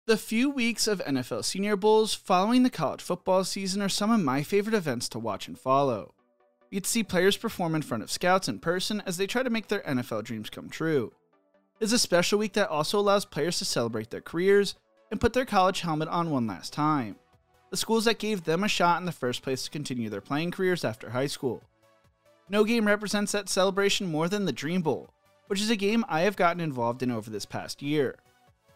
The few weeks of NFL Senior Bowls following the college football season are some of my favorite events to watch and follow. You get to see players perform in front of scouts in person as they try to make their NFL dreams come true. It's a special week that also allows players to celebrate their careers and put their college helmet on one last time. The schools that gave them a shot in the first place to continue their playing careers after high school. No game represents that celebration more than the Dream Bowl, which is a game I have gotten involved in over this past year.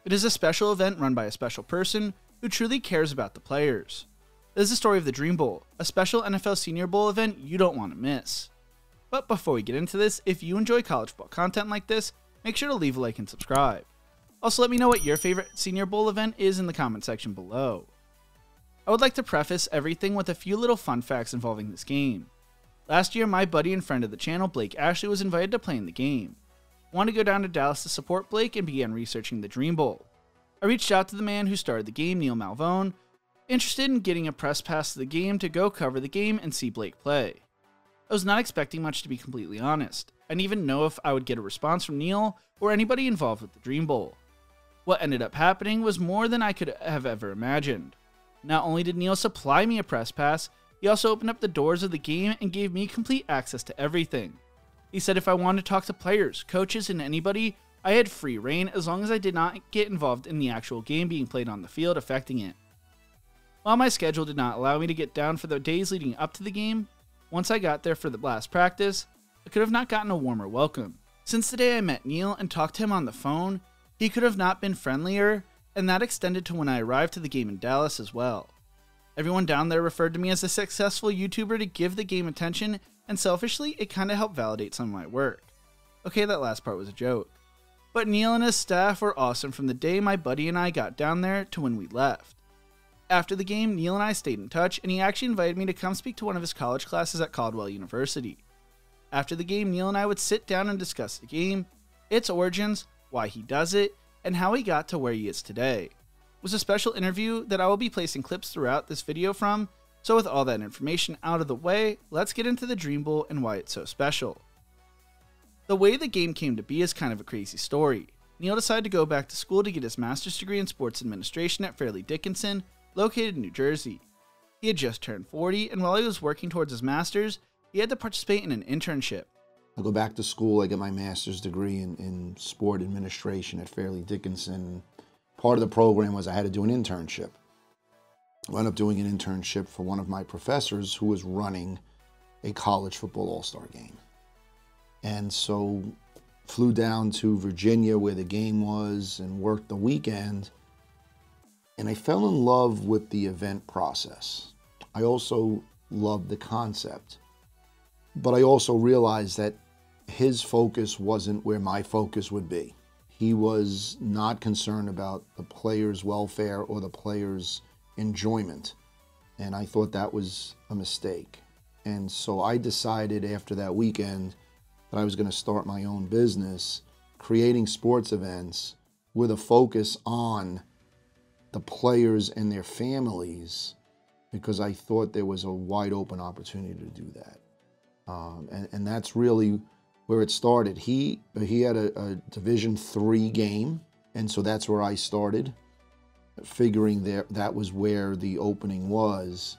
It is a special event run by a special person who truly cares about the players. This is the story of the Dream Bowl, a special NFL Senior Bowl event you don't want to miss. But before we get into this, if you enjoy college football content like this, make sure to leave a like and subscribe. Also, let me know what your favorite Senior Bowl event is in the comment section below. I would like to preface everything with a few little fun facts involving this game. Last year, my buddy and friend of the channel, Blake Ashley, was invited to play in the game. I wanted to go down to Dallas to support Blake and began researching the Dream Bowl. I reached out to the man who started the game, Neil Malvone, interested in getting a press pass to the game to go cover the game and see Blake play. I was not expecting much, to be completely honest. I didn't even know if I would get a response from Neil or anybody involved with the Dream Bowl. What ended up happening was more than I could have ever imagined. Not only did Neil supply me a press pass, he also opened up the doors of the game and gave me complete access to everything. He said if I wanted to talk to players, coaches, and anybody, I had free reign as long as I did not get involved in the actual game being played on the field affecting it. While my schedule did not allow me to get down for the days leading up to the game, once I got there for the last practice, I could have not gotten a warmer welcome. Since the day I met Neil and talked to him on the phone, he could have not been friendlier, and that extended to when I arrived to the game in Dallas as well. Everyone down there referred to me as a successful YouTuber to give the game attention, and selfishly, it kinda helped validate some of my work. Okay, that last part was a joke. But Neil and his staff were awesome from the day my buddy and I got down there to when we left. After the game, Neil and I stayed in touch, and he actually invited me to come speak to one of his college classes at Caldwell University. After the game, Neil and I would sit down and discuss the game, its origins, why he does it, and how he got to where he is today. It was a special interview that I will be placing clips throughout this video from, so with all that information out of the way, let's get into the Dream Bowl and why it's so special. The way the game came to be is kind of a crazy story. Neil decided to go back to school to get his master's degree in sports administration at Fairleigh Dickinson, located in New Jersey. He had just turned 40, and while he was working towards his master's, he had to participate in an internship. I go back to school, I get my master's degree in sport administration at Fairleigh Dickinson. Part of the program was I had to do an internship. I wound up doing an internship for one of my professors who was running a college football all-star game. And so flew down to Virginia where the game was and worked the weekend. And I fell in love with the event process. I also loved the concept. But I also realized that his focus wasn't where my focus would be. He was not concerned about the players' welfare or the players' enjoyment. And I thought that was a mistake. And so I decided after that weekend that I was going to start my own business, creating sports events with a focus on the players and their families, because I thought there was a wide open opportunity to do that. And that's really where it started. He had a Division III game, and so that's where I started, figuring that was where the opening was.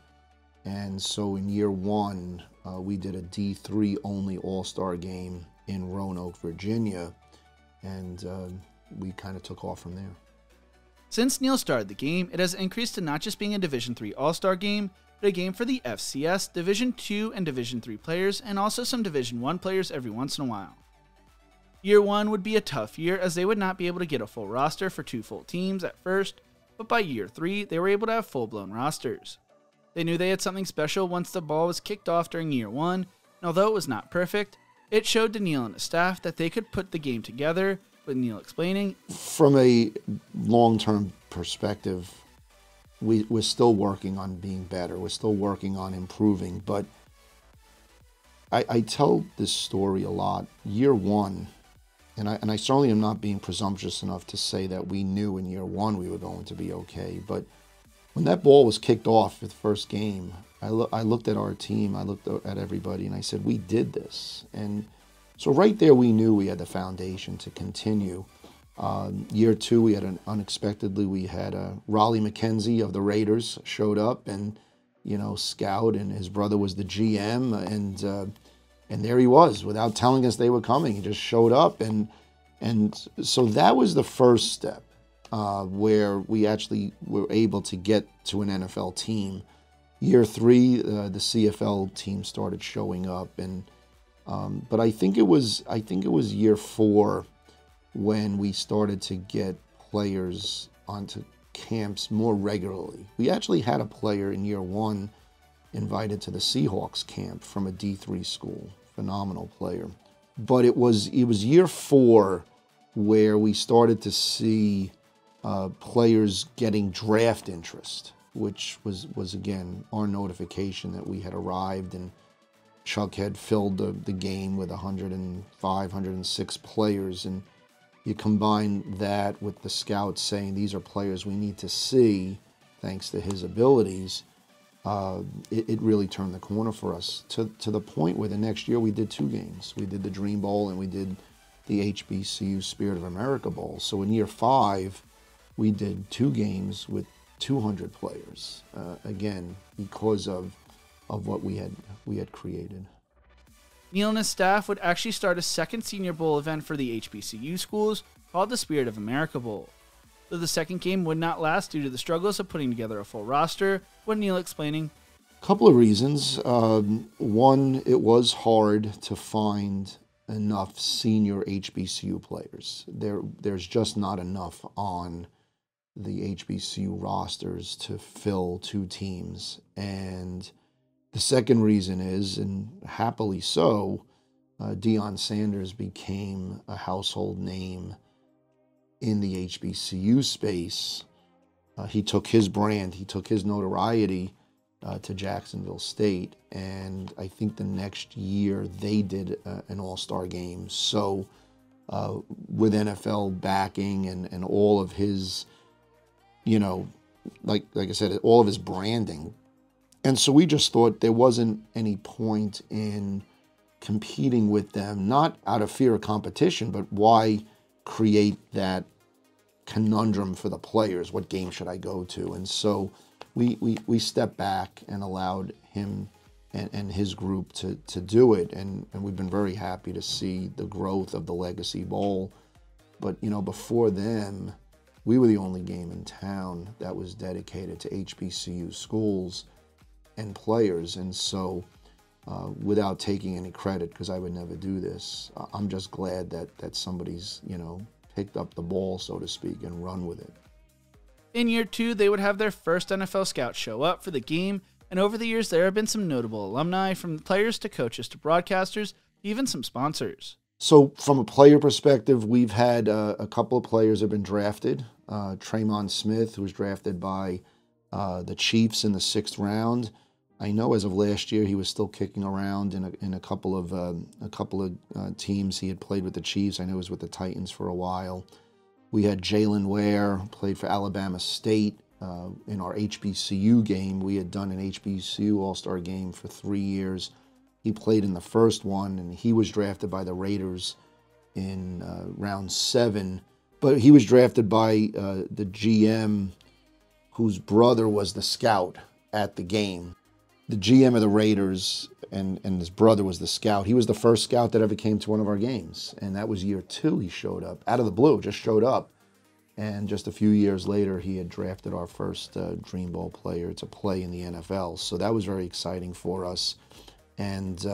And so in year one, we did a D3 only all-star game in Roanoke, Virginia, and we kind of took off from there. Since Neil started the game, it has increased to not just being a Division III all-star game, but a game for the FCS, Division II and Division III players, and also some Division I players every once in a while. Year one would be a tough year as they would not be able to get a full roster for 2 full teams at first, but by year 3, they were able to have full-blown rosters. They knew they had something special once the ball was kicked off during year 1, and although it was not perfect, it showed to Neil and his staff that they could put the game together, with Neil explaining. From a long-term perspective, we're still working on being better. We're still working on improving, but I tell this story a lot. Year one, and I certainly am not being presumptuous enough to say that we knew in year one we were going to be okay, but when that ball was kicked off for the first game, I looked at our team, I looked at everybody, and I said, we did this. And so right there we knew we had the foundation to continue. Year two, we had unexpectedly, we had Raleigh McKenzie of the Raiders showed up, and scout, and his brother was the GM, and there he was without telling us they were coming. He just showed up, and so that was the first step where we actually were able to get to an NFL team. Year three, the CFL team started showing up, and but I think it was year four when we started to get players onto camps more regularly. We actually had a player in year one invited to the Seahawks camp from a D3 school, phenomenal player. But it was year four where we started to see players getting draft interest, which was again our notification that we had arrived, and Chuck had filled the game with 105, 106 players, and you combine that with the scouts saying these are players we need to see thanks to his abilities, it really turned the corner for us to the point where the next year we did 2 games. We did the Dream Bowl and we did the HBCU Spirit of America Bowl. So in year 5, we did 2 games with 200 players, again, because of what we had created. Neil and his staff would actually start a second Senior Bowl event for the HBCU schools called the Spirit of America Bowl. Though the second game would not last due to the struggles of putting together a full roster, what Neil explaining. A couple of reasons. One, it was hard to find enough senior HBCU players. There's just not enough on the HBCU rosters to fill 2 teams. And the second reason is, and happily so, Deion Sanders became a household name in the HBCU space. He took his brand, he took his notoriety to Jacksonville State, and I think the next year they did an all-star game. So with NFL backing and all of his, like I said, all of his branding. And so we just thought there wasn't any point in competing with them, not out of fear of competition, but why create that conundrum for the players? What game should I go to? And so we stepped back and allowed him and his group to do it. And we've been very happy to see the growth of the Legacy Bowl. But, before them, we were the only game in town that was dedicated to HBCU schools and players. And so without taking any credit, because I would never do this, I'm just glad that somebody's, picked up the ball, so to speak, and run with it. In year 2, they would have their first NFL scout show up for the game, and over the years there have been some notable alumni, from players to coaches to broadcasters, even some sponsors. So from a player perspective, we've had a couple of players have been drafted. Tremon Smith, who was drafted by the Chiefs in the 6th round. I know as of last year he was still kicking around in a couple of teams. He had played with the Chiefs. I know he was with the Titans for a while. We had Jalen Ware, played for Alabama State. In our HBCU game, we had done an HBCU All-Star game for 3 years. He played in the first one, and he was drafted by the Raiders in round 7. But he was drafted by the GM, whose brother was the scout at the game. The GM of the Raiders and his brother was the scout. He was the first scout that ever came to one of our games, and that was year 2. He showed up out of the blue, just showed up, and just a few years later, he had drafted our first Dream Bowl player to play in the NFL. So that was very exciting for us, and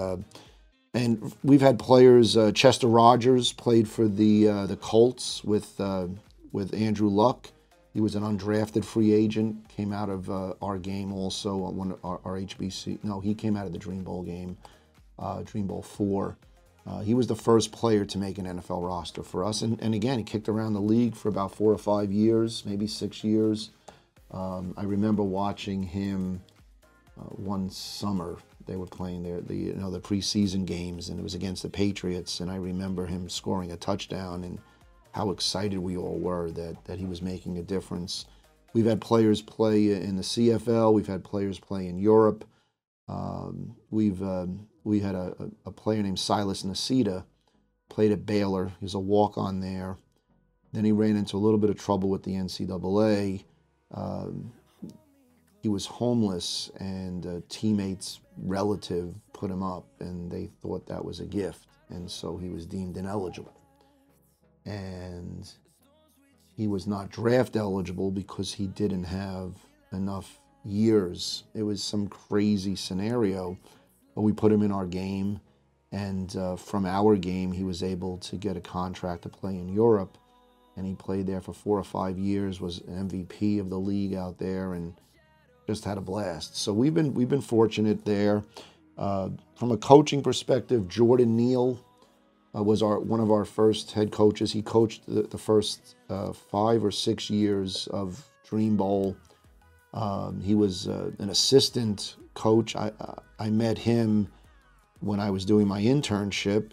we've had players. Chester Rogers played for the Colts with Andrew Luck. He was an undrafted free agent, came out of our game also, one our HBC. No, he came out of the Dream Bowl game, Dream Bowl 4. He was the first player to make an NFL roster for us. And again, he kicked around the league for about 4 or 5 years, maybe 6 years. I remember watching him one summer. They were playing the preseason games, and it was against the Patriots. And I remember him scoring a touchdown and how excited we all were that he was making a difference. We've had players play in the CFL. We've had players play in Europe. We had a player named Silas Nasita, played at Baylor. He was a walk-on there. Then he ran into a little bit of trouble with the NCAA. Um, he was homeless, and a teammate's relative put him up, and they thought that was a gift, and so he was deemed ineligible. And he was not draft eligible because he didn't have enough years. It was some crazy scenario, but we put him in our game, and from our game, he was able to get a contract to play in Europe, and he played there for 4 or 5 years, was an MVP of the league out there, and just had a blast. So we've been fortunate there. From a coaching perspective, Jordan Neal was one of our first head coaches. He coached the first 5 or 6 years of Dream Bowl. He was an assistant coach. I met him when I was doing my internship,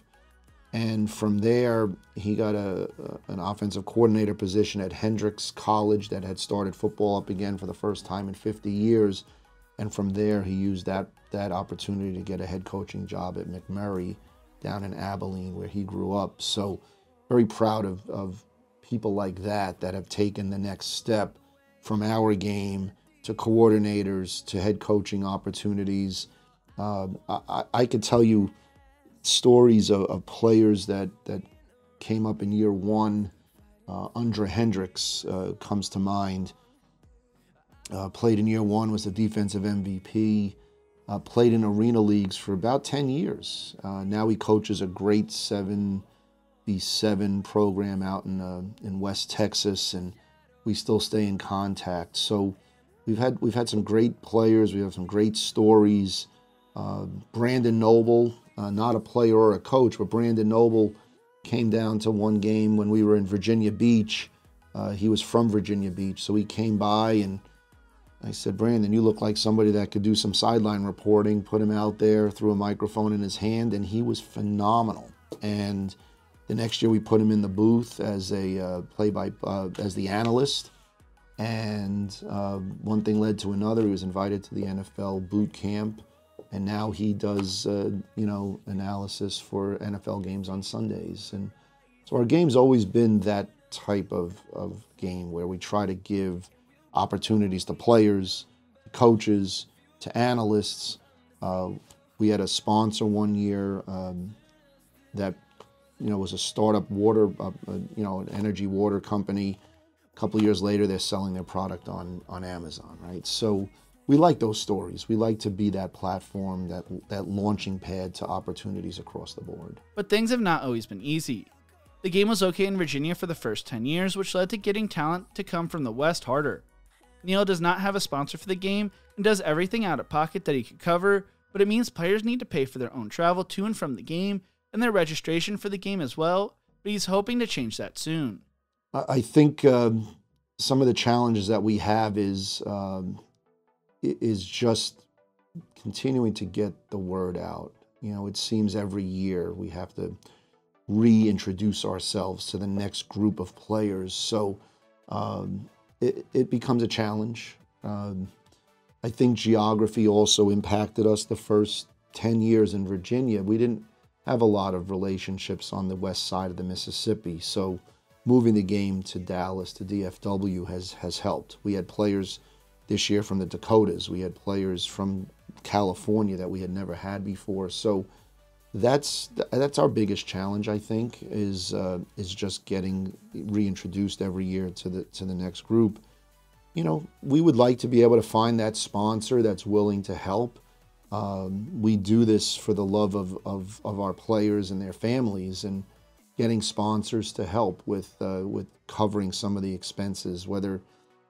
and from there he got an offensive coordinator position at Hendrix College that had started football up again for the first time in 50 years. And from there he used that opportunity to get a head coaching job at McMurray down in Abilene, where he grew up. So very proud of people like that have taken the next step from our game to coordinators to head coaching opportunities. I could tell you stories of players that came up in year one. Andre Hendricks comes to mind. Played in year one, was the defensive MVP. Played in arena leagues for about 10 years. Now he coaches a great 7v7 program out in West Texas, and we still stay in contact. So we've had some great players. We have some great stories. Brandon Noble, not a player or a coach, but Brandon Noble came down to one game when we were in Virginia Beach. He was from Virginia Beach, so he came by, and I said, Brandon, you look like somebody that could do some sideline reporting. Put him out there, threw a microphone in his hand, and he was phenomenal. And the next year we put him in the booth as a as the analyst. And one thing led to another. He was invited to the NFL boot camp, and now he does analysis for NFL games on Sundays. And so our game's always been that type of game where we try to give opportunities to players, to coaches, to analysts. We had a sponsor one year that was a startup water, an energy water company. A couple of years later, they're selling their product on Amazon, right? So we like those stories. We like to be that platform, that launching pad to opportunities across the board. But things have not always been easy. The game was okay in Virginia for the first 10 years, which led to getting talent to come from the West harder. Neal does not have a sponsor for the game and does everything out of pocket that he could cover, but it means players need to pay for their own travel to and from the game and their registration for the game as well, but he's hoping to change that soon. I think some of the challenges that we have is just continuing to get the word out. It seems every year we have to reintroduce ourselves to the next group of players. So it becomes a challenge. I think geography also impacted us the first 10 years in Virginia. We didn't have a lot of relationships on the west side of the Mississippi. So moving the game to Dallas, to DFW has helped. We had players this year from the Dakotas. We had players from California that we had never had before. So that's our biggest challenge, I think, is just getting reintroduced every year to the next group. We would like to be able to find that sponsor that's willing to help. We do this for the love of our players and their families, and getting sponsors to help with covering some of the expenses, whether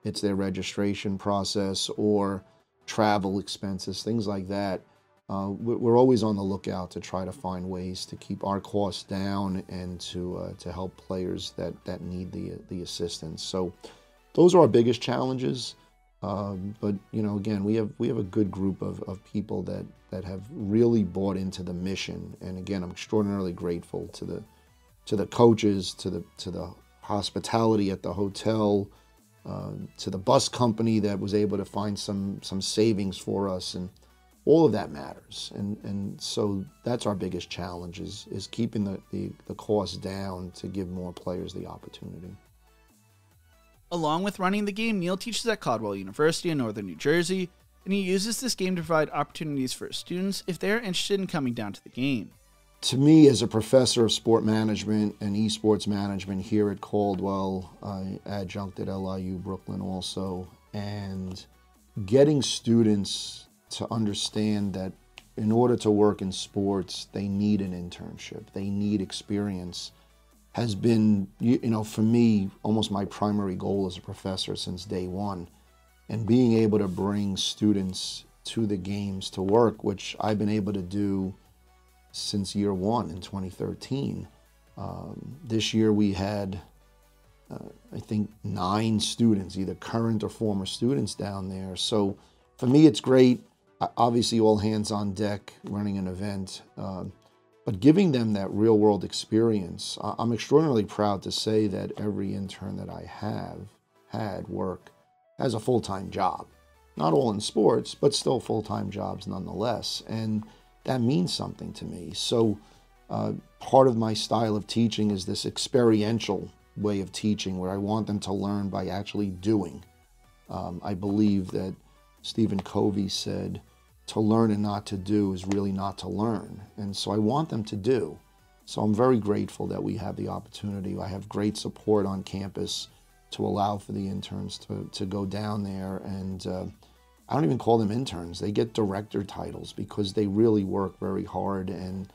it's their registration process or travel expenses, things like that. We're always on the lookout to try to find ways to keep our costs down and to help players that need the assistance. So those are our biggest challenges. But again, we have a good group of people that have really bought into the mission. And again, I'm extraordinarily grateful to the coaches, to the hospitality at the hotel, to the bus company that was able to find some savings for us, and all of that matters. And so that's our biggest challenge is keeping the cost down to give more players the opportunity. Along with running the game, Neil teaches at Caldwell University in northern New Jersey, and he uses this game to provide opportunities for his students if they are interested in coming down to the game. To me, as a professor of sport management and esports management here at Caldwell, I adjunct at LIU Brooklyn also, and getting students to understand that in order to work in sports, they need an internship, they need experience, has been, for me, almost my primary goal as a professor since day one. And being able to bring students to the games to work, which I've been able to do since year one in 2013. This year we had, I think, 9 students, either current or former students down there. So for me, it's great. Obviously, all hands on deck running an event. But giving them that real world experience, I'm extraordinarily proud to say that every intern that I have had work as a full-time job. Not all in sports, but still full-time jobs nonetheless. And that means something to me. So part of my style of teaching is this experiential way of teaching where I want them to learn by actually doing. I believe that Stephen Covey said, to learn and not to do is really not to learn. And so I want them to do. So I'm very grateful that we have the opportunity. I have great support on campus to allow for the interns to go down there. And I don't even call them interns. They get director titles because they really work very hard. And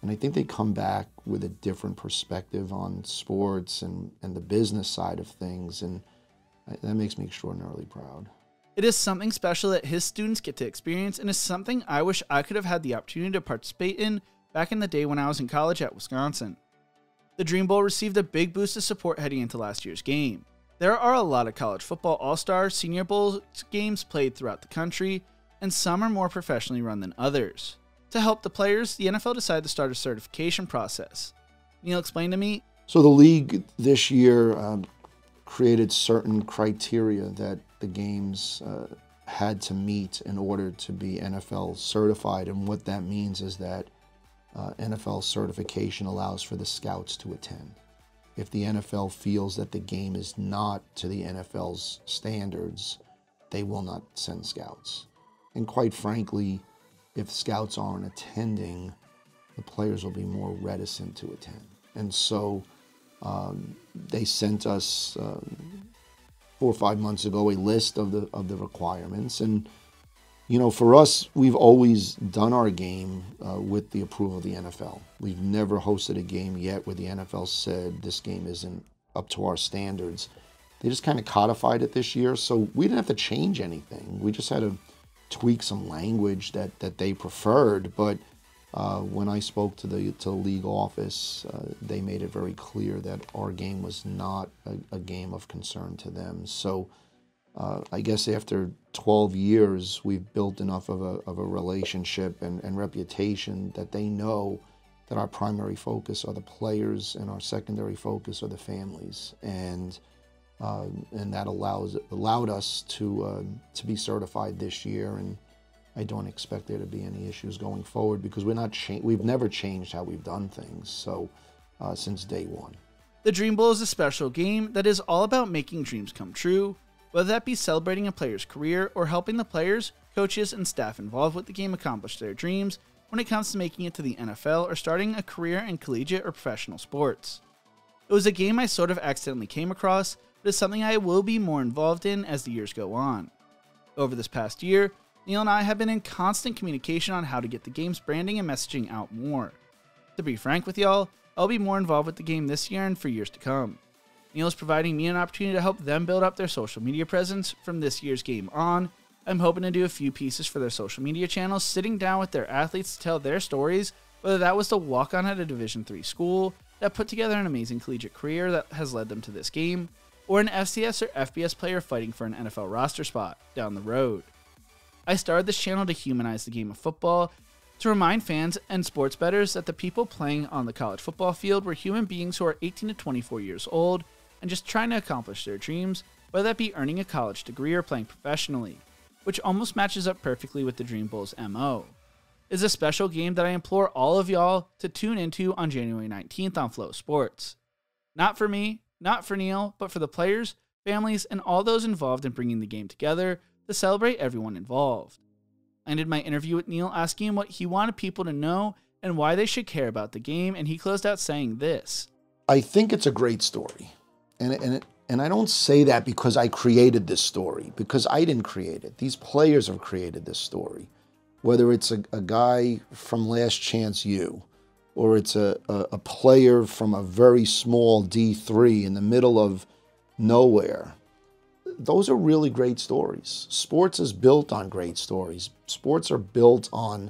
I think they come back with a different perspective on sports and the business side of things. And that makes me extraordinarily proud. It is something special that his students get to experience, and is something I wish I could have had the opportunity to participate in back in the day when I was in college at Wisconsin. The Dream Bowl received a big boost of support heading into last year's game. There are a lot of college football all-star Senior Bowl games played throughout the country, and some are more professionally run than others. To help the players, the NFL decided to start a certification process. Neil explained to me. So the league this year created certain criteria that the games had to meet in order to be NFL certified. And what that means is that NFL certification allows for the scouts to attend. If the NFL feels that the game is not to the NFL's standards, they will not send scouts. And quite frankly, if scouts aren't attending, the players will be more reticent to attend. And so they sent us 4 or 5 months ago a list of the requirements. And for us, we've always done our game with the approval of the NFL. We've never hosted a game yet where the NFL said this game isn't up to our standards. They just kind of codified it this year, so we didn't have to change anything. We just had to tweak some language that they preferred. But when I spoke to the league office, they made it very clear that our game was not a game of concern to them. So I guess after 12 years, we've built enough of a relationship and reputation that they know that our primary focus are the players and our secondary focus are the families. And that allowed us to be certified this year. And I don't expect there to be any issues going forward because we've never changed how we've done things. So since day one. The Dream Bowl is a special game that is all about making dreams come true, whether that be celebrating a player's career or helping the players, coaches, and staff involved with the game accomplish their dreams when it comes to making it to the NFL or starting a career in collegiate or professional sports. It was a game I sort of accidentally came across, but is something I will be more involved in as the years go on. Over this past year, Neil and I have been in constant communication on how to get the game's branding and messaging out more. To be frank with y'all, I'll be more involved with the game this year and for years to come. Neil is providing me an opportunity to help them build up their social media presence from this year's game on. I'm hoping to do a few pieces for their social media channels, sitting down with their athletes to tell their stories, whether that was to walk on at a Division III school that put together an amazing collegiate career that has led them to this game, or an FCS or FBS player fighting for an NFL roster spot down the road. I started this channel to humanize the game of football, to remind fans and sports bettors that the people playing on the college football field were human beings who are 18 to 24 years old and just trying to accomplish their dreams, whether that be earning a college degree or playing professionally, which almost matches up perfectly with the Dream Bowl's MO. It's a special game that I implore all of y'all to tune into on January 19th on Flow Sports. Not for me, not for Neil, but for the players, families, and all those involved in bringing the game together to celebrate everyone involved. I ended my interview with Neil asking him what he wanted people to know and why they should care about the game, and he closed out saying this. I think it's a great story. And I don't say that because I created this story, because I didn't create it. These players have created this story. Whether it's a guy from Last Chance U, or it's a player from a very small D3 in the middle of nowhere. Those are really great stories. Sports is built on great stories. Sports are built on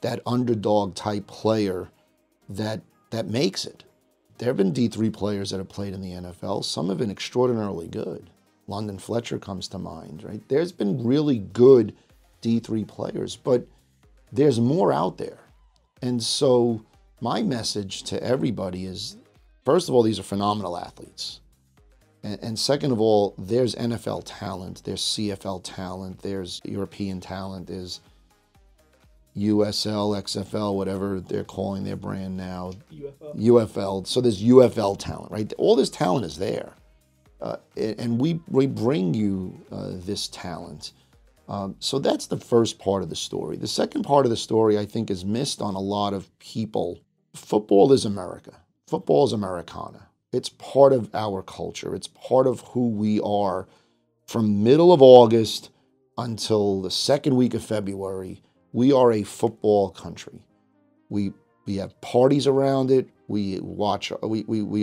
that underdog type player that makes it. There have been D3 players that have played in the NFL. Some have been extraordinarily good. London Fletcher comes to mind, right? There's been really good D3 players, but there's more out there. And so my message to everybody is, first of all, these are phenomenal athletes. And second of all, there's NFL talent, there's CFL talent, there's European talent, there's USL, XFL, whatever they're calling their brand now. UFL. So there's UFL talent, right? All this talent is there. And we bring you this talent. So that's the first part of the story. The second part of the story, I think, is missed on a lot of people. Football is America. Football is Americana. It's part of our culture. It's part of who we are from middle of August until the second week of February. We are a football country. We have parties around it. We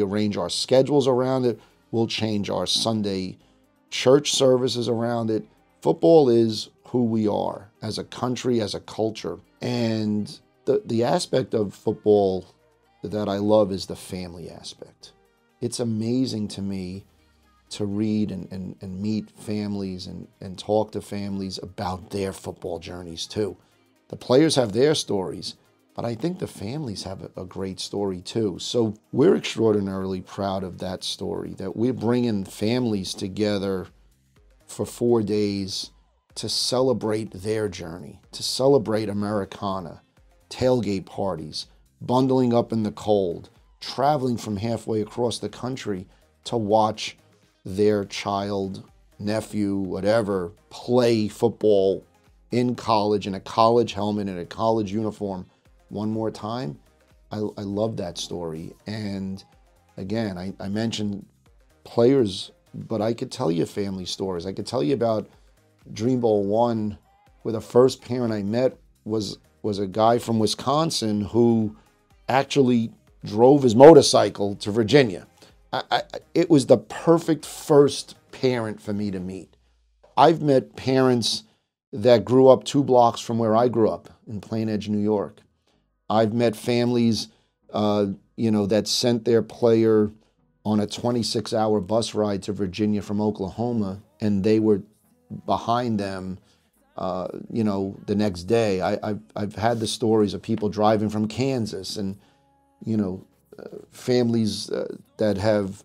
arrange our schedules around it. We'll change our Sunday church services around it. Football is who we are as a country, as a culture. And the aspect of football that I love is the family aspect. It's amazing to me to read and meet families and talk to families about their football journeys too. The players have their stories, but I think the families have a great story too. So we're extraordinarily proud of that story, that we're bringing families together for 4 days to celebrate their journey, to celebrate Americana, tailgate parties, bundling up in the cold, traveling from halfway across the country to watch their child, nephew, whatever, play football in college, in a college helmet, in a college uniform, one more time. I love that story. And again, I mentioned players, but I could tell you family stories. I could tell you about Dream Bowl 1, where the first parent I met was a guy from Wisconsin who actually drove his motorcycle to Virginia. It was the perfect first parent for me to meet. I've met parents that grew up 2 blocks from where I grew up in Plain Edge, New York. I've met families, that sent their player on a 26-hour bus ride to Virginia from Oklahoma, and they were behind them, the next day. I've had the stories of people driving from Kansas and, families that have,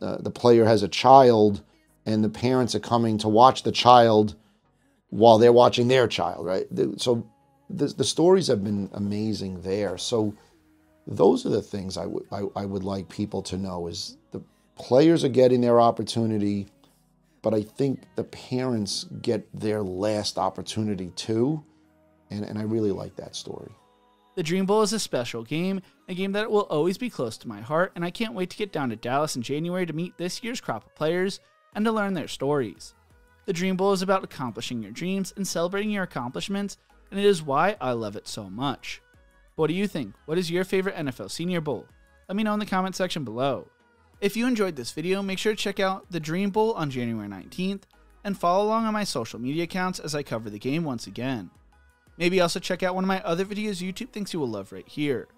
the player has a child and the parents are coming to watch the child while they're watching their child, right? So the stories have been amazing there. So those are the things I would like people to know, is the players are getting their opportunity, but I think the parents get their last opportunity too. And I really like that story. The Dream Bowl is a special game, a game that will always be close to my heart, and I can't wait to get down to Dallas in January to meet this year's crop of players and to learn their stories. The Dream Bowl is about accomplishing your dreams and celebrating your accomplishments, and it is why I love it so much. What do you think? What is your favorite NFL Senior Bowl? Let me know in the comment section below. If you enjoyed this video, make sure to check out the Dream Bowl on January 19th, and follow along on my social media accounts as I cover the game once again. Maybe also check out one of my other videos YouTube thinks you will love right here.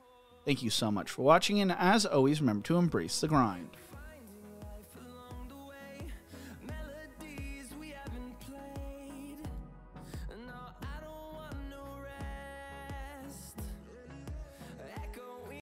Thank you so much for watching, and as always, remember to embrace the grind.